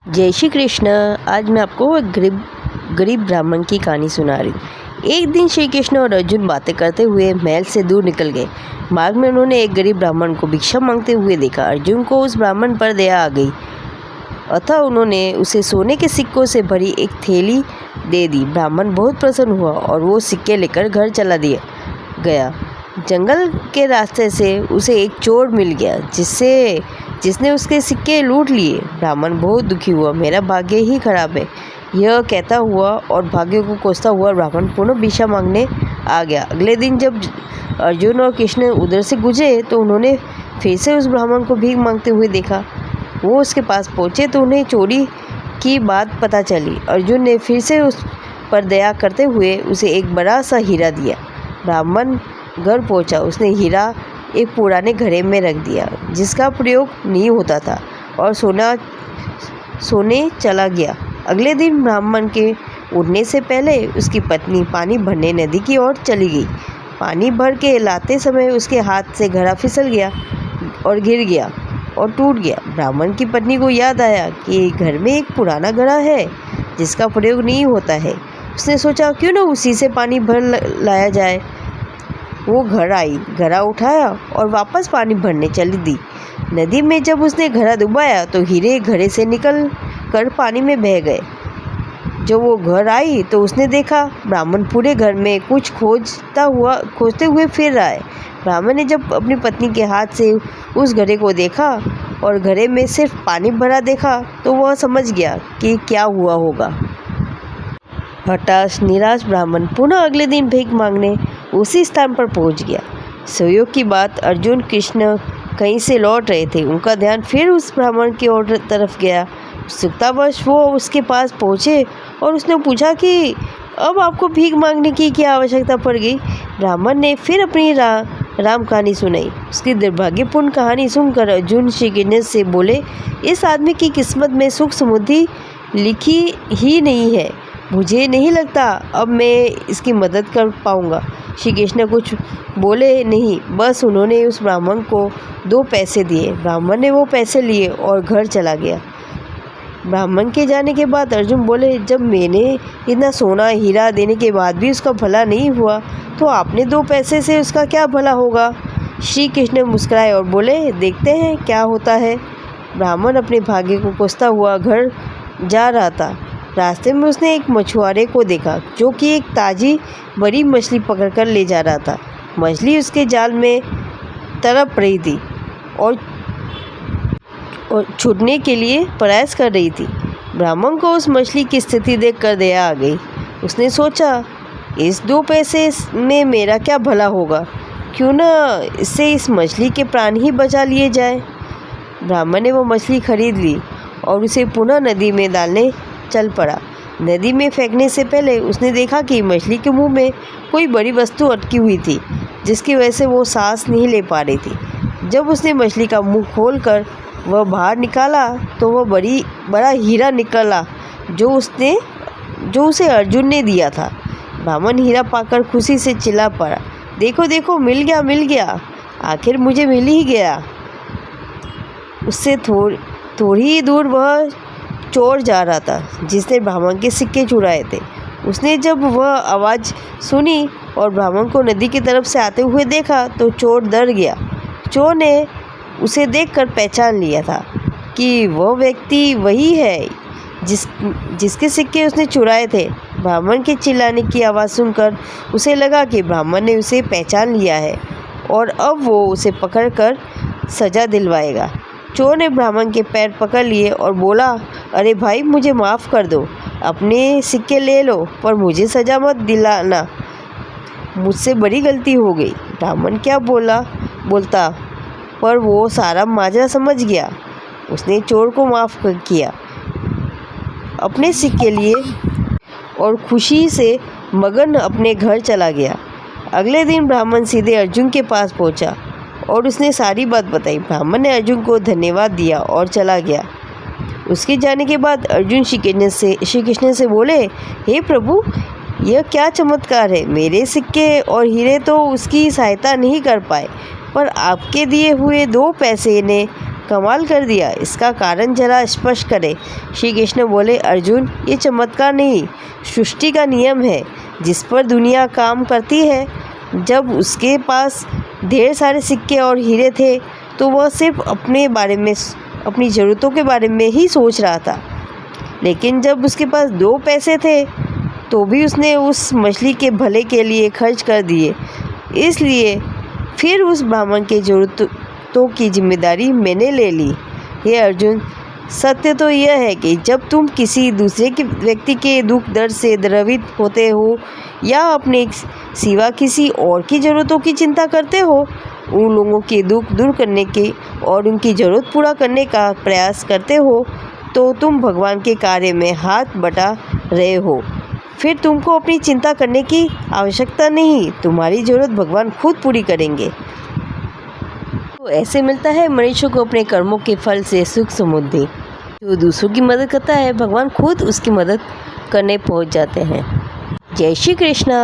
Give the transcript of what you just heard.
जय श्री कृष्ण। आज मैं आपको एक गरीब ब्राह्मण की कहानी सुना रही हूँ। एक दिन श्री कृष्ण और अर्जुन बातें करते हुए महल से दूर निकल गए। मार्ग में उन्होंने एक गरीब ब्राह्मण को भिक्षा मांगते हुए देखा। अर्जुन को उस ब्राह्मण पर दया आ गई, अतः उन्होंने उसे सोने के सिक्कों से भरी एक थैली दे दी। ब्राह्मण बहुत प्रसन्न हुआ और वो सिक्के लेकर घर चला गया। जंगल के रास्ते से उसे एक चोर मिल गया जिसने उसके सिक्के लूट लिए। ब्राह्मण बहुत दुखी हुआ, मेरा भाग्य ही खराब है, यह कहता हुआ और भाग्य को कोसता हुआ ब्राह्मण पुनः भिक्षा मांगने आ गया। अगले दिन जब अर्जुन और कृष्ण उधर से गुजरे तो उन्होंने फिर से उस ब्राह्मण को भीख मांगते हुए देखा। वो उसके पास पहुँचे तो उन्हें चोरी की बात पता चली। अर्जुन ने फिर से उस पर दया करते हुए उसे एक बड़ा सा हीरा दिया। ब्राह्मण घर पहुंचा, उसने हीरा एक पुराने घड़े में रख दिया जिसका प्रयोग नहीं होता था और सोने चला गया। अगले दिन ब्राह्मण के उठने से पहले उसकी पत्नी पानी भरने नदी की ओर चली गई। पानी भर के लाते समय उसके हाथ से घड़ा फिसल गया और गिर गया और टूट गया। ब्राह्मण की पत्नी को याद आया कि घर में एक पुराना घड़ा है जिसका प्रयोग नहीं होता है। उसने सोचा क्यों न उसी से पानी भर लाया जाए। वो घर आई, घड़ा उठाया और वापस पानी भरने चली दी। नदी में जब उसने घड़ा डुबाया तो हीरे घड़े से निकल कर पानी में बह गए। जब वो घर आई तो उसने देखा ब्राह्मण पूरे घर में कुछ खोजते हुए फिर रहा है। ब्राह्मण ने जब अपनी पत्नी के हाथ से उस घड़े को देखा और घड़े में सिर्फ पानी भरा देखा तो वह समझ गया कि क्या हुआ होगा। हताश निराश ब्राह्मण पुनः अगले दिन भीख मांगने उसी स्थान पर पहुंच गया। संयोग की बात, अर्जुन कृष्ण कहीं से लौट रहे थे। उनका ध्यान फिर उस ब्राह्मण की ओर तरफ गया। उत्सुकतावश वो उसके पास पहुंचे और उसने पूछा कि अब आपको भीख मांगने की क्या आवश्यकता पड़ गई। ब्राह्मण ने फिर अपनी राम कहानी सुनाई। उसकी दुर्भाग्यपूर्ण कहानी सुनकर अर्जुन श्री कृष्ण से बोले, इस आदमी की किस्मत में सुख समृद्धि लिखी ही नहीं है। मुझे नहीं लगता अब मैं इसकी मदद कर पाऊंगा। श्री कृष्ण कुछ बोले नहीं, बस उन्होंने उस ब्राह्मण को 2 पैसे दिए। ब्राह्मण ने वो पैसे लिए और घर चला गया। ब्राह्मण के जाने के बाद अर्जुन बोले, जब मैंने इतना सोना हीरा देने के बाद भी उसका भला नहीं हुआ तो आपने 2 पैसे से उसका क्या भला होगा। श्री कृष्ण मुस्कुराए और बोले, देखते हैं क्या होता है। ब्राह्मण अपने भाग्य को कोसता हुआ घर जा रहा था। रास्ते में उसने एक मछुआरे को देखा जो कि एक ताजी बड़ी मछली पकड़कर ले जा रहा था। मछली उसके जाल में तड़प रही थी और छूटने के लिए प्रयास कर रही थी। ब्राह्मण को उस मछली की स्थिति देखकर दया आ गई। उसने सोचा, इस 2 पैसे में मेरा क्या भला होगा, क्यों न इससे इस मछली के प्राण ही बचा लिए जाए। ब्राह्मण ने वो मछली खरीद ली और उसे पुनः नदी में डालने चल पड़ा। नदी में फेंकने से पहले उसने देखा कि मछली के मुंह में कोई बड़ी वस्तु अटकी हुई थी जिसकी वजह से वो सांस नहीं ले पा रही थी। जब उसने मछली का मुंह खोलकर वह बाहर निकाला तो वह बड़ा हीरा निकला जो उसे अर्जुन ने दिया था। ब्राह्मण हीरा पाकर खुशी से चिल्ला पड़ा, देखो देखो, मिल गया, आखिर मुझे मिल ही गया। उससे थोड़ी ही दूर वह चोर जा रहा था जिसने ब्राह्मण के सिक्के चुराए थे। उसने जब वह आवाज़ सुनी और ब्राह्मण को नदी की तरफ से आते हुए देखा तो चोर डर गया। चोर ने उसे देखकर पहचान लिया था कि वह व्यक्ति वही है जिसके सिक्के उसने चुराए थे। ब्राह्मण के चिल्लाने की आवाज़ सुनकर उसे लगा कि ब्राह्मण ने उसे पहचान लिया है और अब वो उसे पकड़कर सज़ा दिलवाएगा। चोर ने ब्राह्मण के पैर पकड़ लिए और बोला, अरे भाई, मुझे माफ़ कर दो, अपने सिक्के ले लो पर मुझे सज़ा मत दिलाना, मुझसे बड़ी गलती हो गई। ब्राह्मण क्या बोलता पर वो सारा माजरा समझ गया। उसने चोर को माफ़ किया, अपने सिक्के लिए और खुशी से मगन अपने घर चला गया। अगले दिन ब्राह्मण सीधे अर्जुन के पास पहुंचा और उसने सारी बात बताई। ब्राह्मण ने अर्जुन को धन्यवाद दिया और चला गया। उसके जाने के बाद अर्जुन श्री कृष्ण से बोले, हे प्रभु, यह क्या चमत्कार है। मेरे सिक्के और हीरे तो उसकी सहायता नहीं कर पाए पर आपके दिए हुए 2 पैसे ने कमाल कर दिया, इसका कारण जरा स्पष्ट करें। श्री कृष्ण बोले, अर्जुन, ये चमत्कार नहीं, सृष्टि का नियम है जिस पर दुनिया काम करती है। जब उसके पास ढेर सारे सिक्के और हीरे थे तो वह सिर्फ अपने बारे में, अपनी ज़रूरतों के बारे में ही सोच रहा था। लेकिन जब उसके पास 2 पैसे थे तो भी उसने उस मछली के भले के लिए खर्च कर दिए। इसलिए फिर उस ब्राह्मण की ज़रूरतों की जिम्मेदारी मैंने ले ली। हे अर्जुन, सत्य तो यह है कि जब तुम किसी दूसरे के व्यक्ति के दुख दर्द से द्रवित होते हो या अपने सिवा किसी और की ज़रूरतों की चिंता करते हो, उन लोगों के दुख दूर करने के और उनकी ज़रूरत पूरा करने का प्रयास करते हो, तो तुम भगवान के कार्य में हाथ बटा रहे हो। फिर तुमको अपनी चिंता करने की आवश्यकता नहीं, तुम्हारी ज़रूरत भगवान खुद पूरी करेंगे। तो ऐसे मिलता है मनुष्य को अपने कर्मों के फल से सुख समृद्धि। जो दूसरों की मदद करता है, भगवान खुद उसकी मदद करने पहुंच जाते हैं। जय श्री कृष्णा।